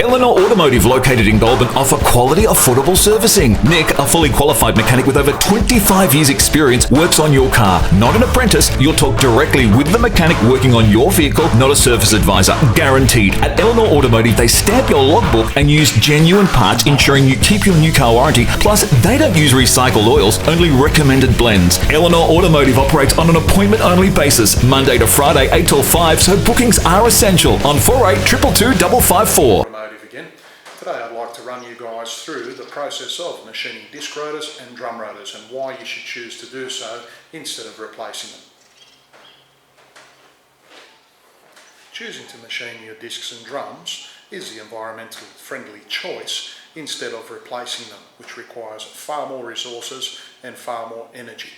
Eleanor Automotive, located in Goulburn, offer quality, affordable servicing. Nick, a fully qualified mechanic with over 25 years experience, works on your car. Not an apprentice, you'll talk directly with the mechanic working on your vehicle, not a service advisor. Guaranteed. At Eleanor Automotive, they stamp your logbook and use genuine parts, ensuring you keep your new car warranty. Plus, they don't use recycled oils, only recommended blends. Eleanor Automotive operates on an appointment-only basis, Monday to Friday, 8 till 5, so bookings are essential on 48222554. Automotive again. Today I'd like to run you guys through the process of machining disc rotors and drum rotors and why you should choose to do so instead of replacing them. Choosing to machine your discs and drums is the environmentally friendly choice instead of replacing them, which requires far more resources and far more energy.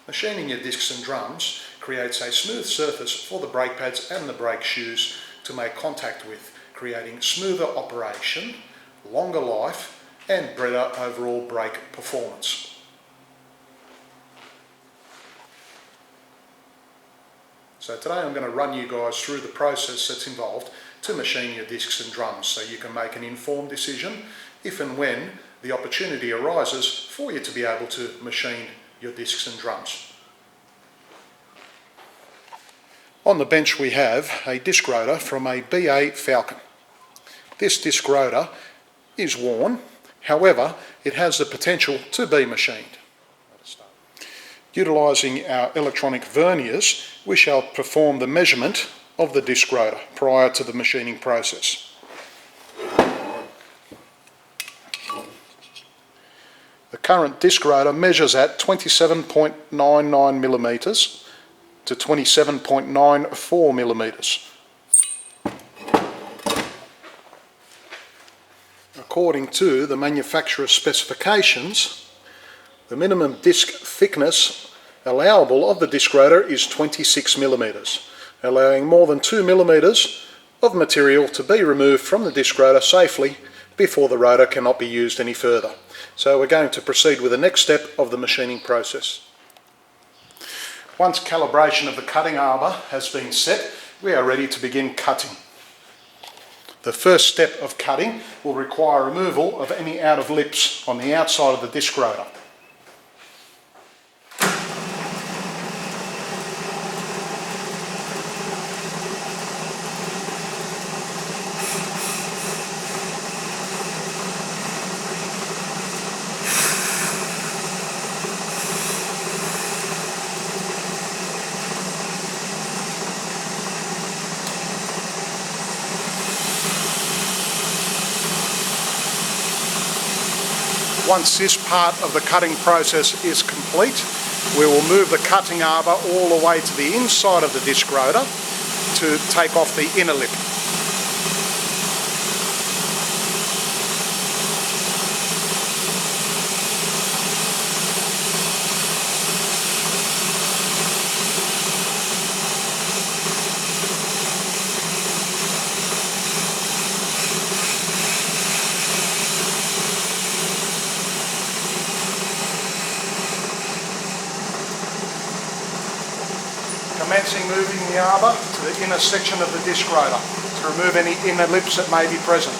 Machining your discs and drums creates a smooth surface for the brake pads and the brake shoes to make contact with, creating smoother operation, longer life and better overall brake performance. So today I'm going to run you guys through the process that's involved to machine your discs and drums so you can make an informed decision if and when the opportunity arises for you to be able to machine your discs and drums. On the bench we have a disc rotor from a BA Falcon. This disc rotor is worn, however it has the potential to be machined. Utilising our electronic verniers, we shall perform the measurement of the disc rotor prior to the machining process. The current disc rotor measures at 27.99 millimetres to 27.94 millimetres. According to the manufacturer's specifications, the minimum disc thickness allowable of the disc rotor is 26 millimetres, allowing more than 2 millimetres of material to be removed from the disc rotor safely before the rotor cannot be used any further. So we're going to proceed with the next step of the machining process. Once calibration of the cutting arbor has been set, we are ready to begin cutting. The first step of cutting will require removal of any out of lips on the outside of the disc rotor. Once this part of the cutting process is complete, we will move the cutting arbor all the way to the inside of the disc rotor to take off the inner lip. Commencing moving the arbor to the inner section of the disc rotor to remove any inner lips that may be present.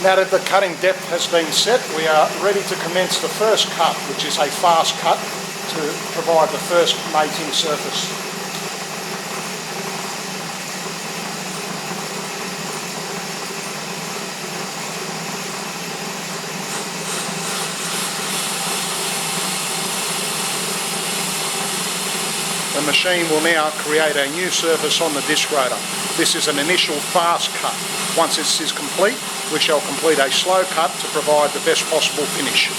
Now that the cutting depth has been set, we are ready to commence the first cut, which is a fast cut to provide the first mating surface. The machine will now create a new surface on the disc rotor. This is an initial fast cut. Once this is complete, we shall complete a slow cut to provide the best possible finish.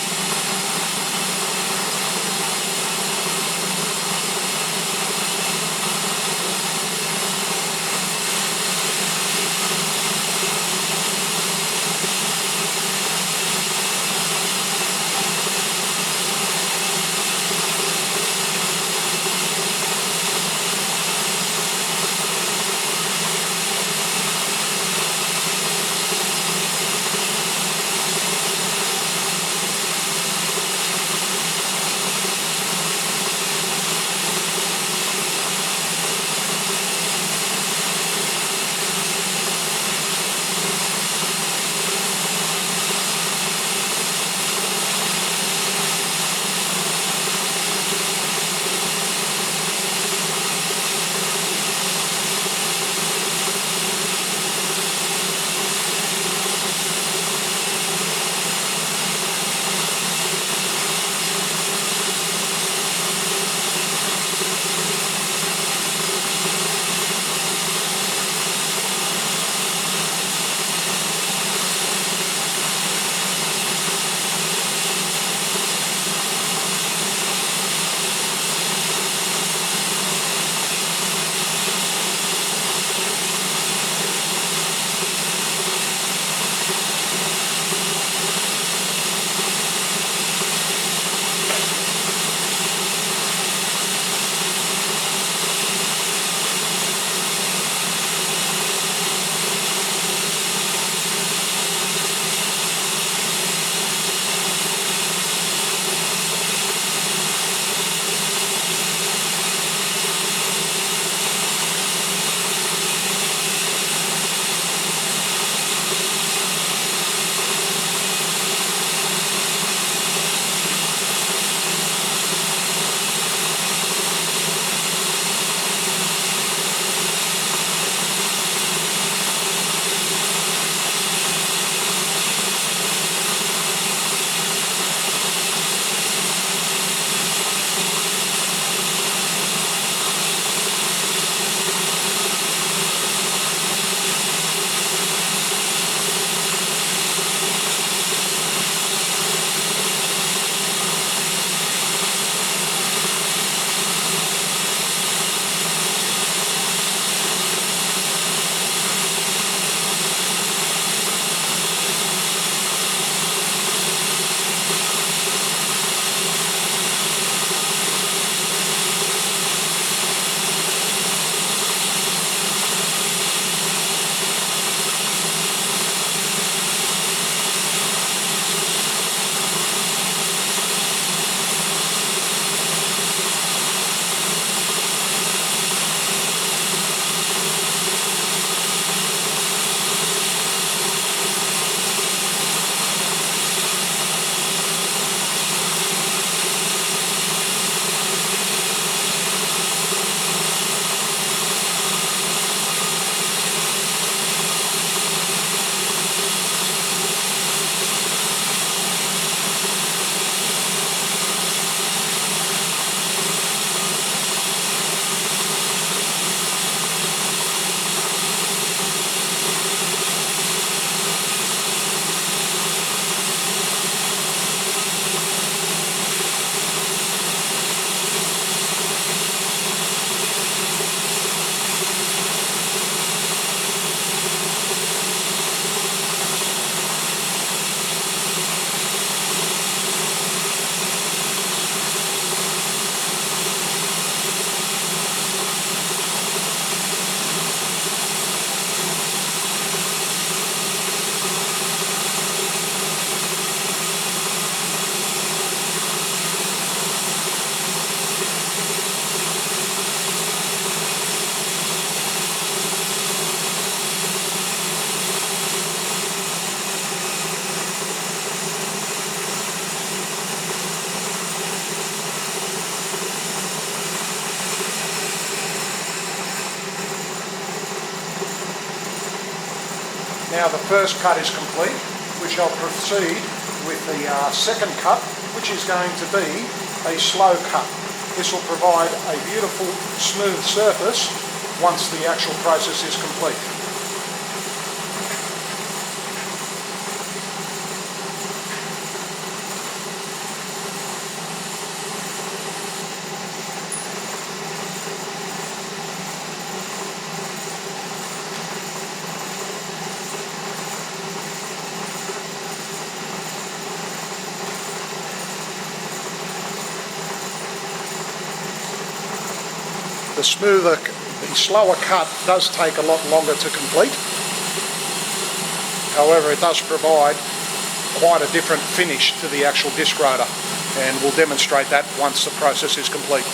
Now the first cut is complete. We shall proceed with the second cut, which is going to be a slow cut. This will provide a beautiful smooth surface once the actual process is complete. The slower cut does take a lot longer to complete. However, it does provide quite a different finish to the actual disc rotor, and we'll demonstrate that once the process is complete.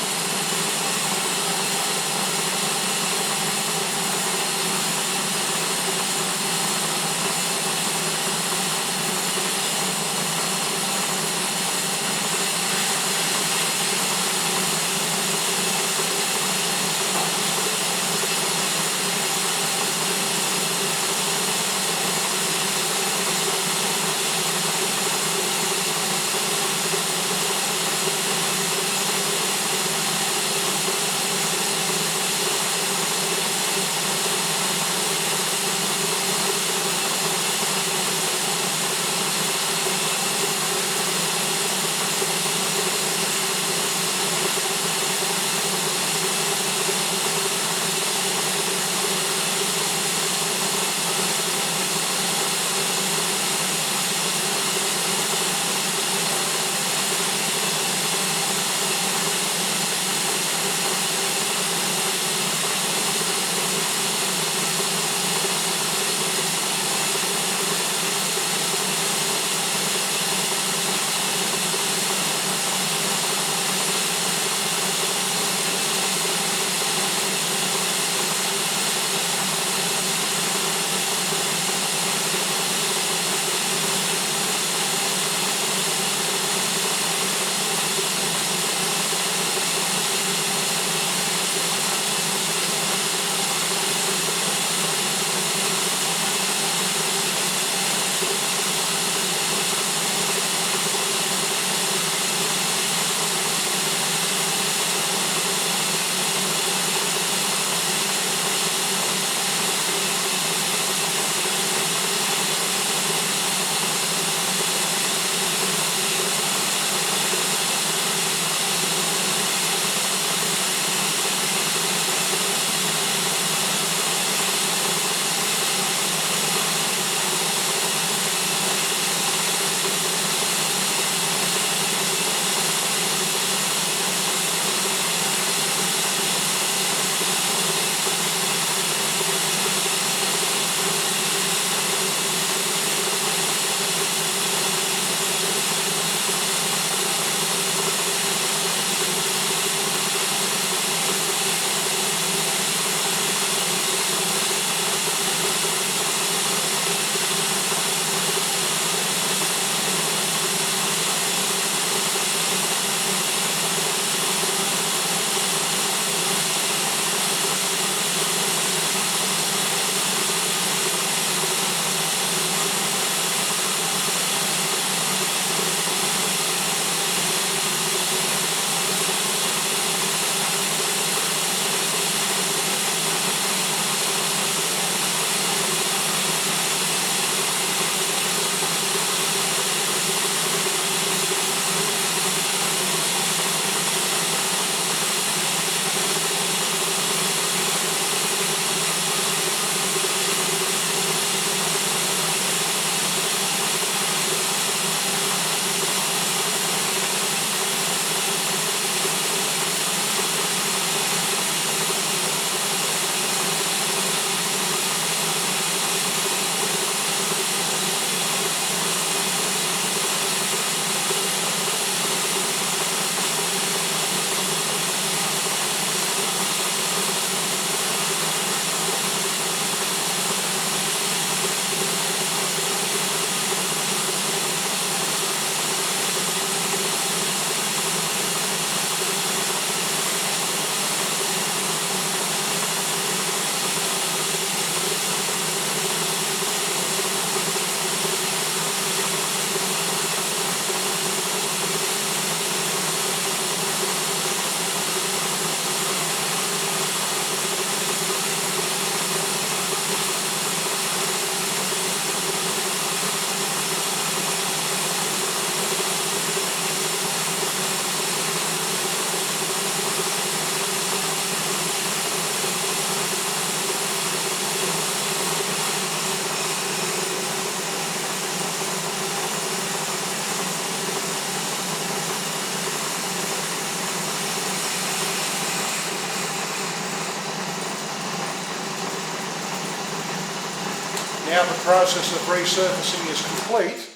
Now the process of resurfacing is complete,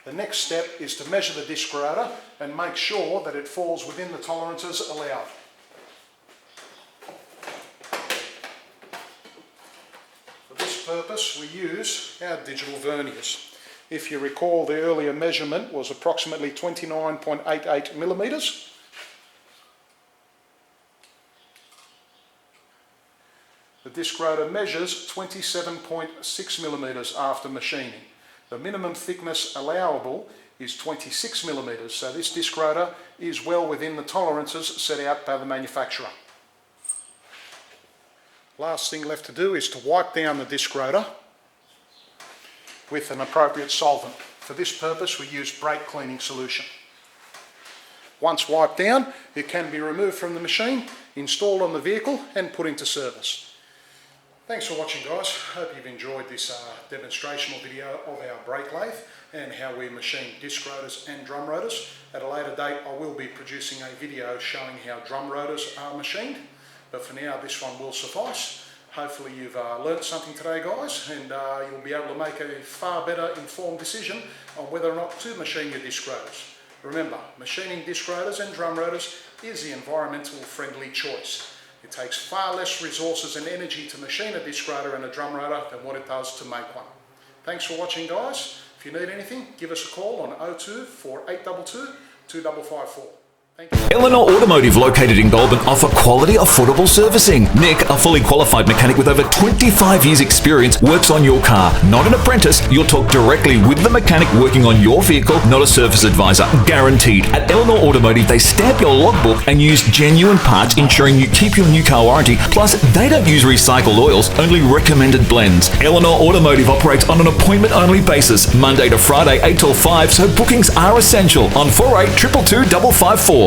the next step is to measure the disc rotor and make sure that it falls within the tolerances allowed. For this purpose we use our digital verniers. If you recall, the earlier measurement was approximately 29.88 millimetres. The disc rotor measures 27.6 millimetres after machining. The minimum thickness allowable is 26 millimetres, so this disc rotor is well within the tolerances set out by the manufacturer. Last thing left to do is to wipe down the disc rotor with an appropriate solvent. For this purpose we use brake cleaning solution. Once wiped down, it can be removed from the machine, installed on the vehicle and put into service. Thanks for watching, guys. Hope you've enjoyed this demonstrational video of our brake lathe and how we machine disc rotors and drum rotors. At a later date I will be producing a video showing how drum rotors are machined, but for now this one will suffice. Hopefully you've learnt something today, guys, and you'll be able to make a far better informed decision on whether or not to machine your disc rotors. Remember, machining disc rotors and drum rotors is the environmental friendly choice. It takes far less resources and energy to machine a disc rotor and a drum rotor than what it does to make one. Thanks for watching, guys. If you need anything, give us a call on 02 4822 2554. Eleanor Automotive, located in Goulburn, offer quality, affordable servicing. Nick, a fully qualified mechanic with over 25 years experience, works on your car. Not an apprentice, you'll talk directly with the mechanic working on your vehicle, not a service advisor. Guaranteed. At Eleanor Automotive, they stamp your logbook and use genuine parts, ensuring you keep your new car warranty. Plus, they don't use recycled oils, only recommended blends. Eleanor Automotive operates on an appointment-only basis, Monday to Friday, 8 till 5, so bookings are essential on 48 222 554.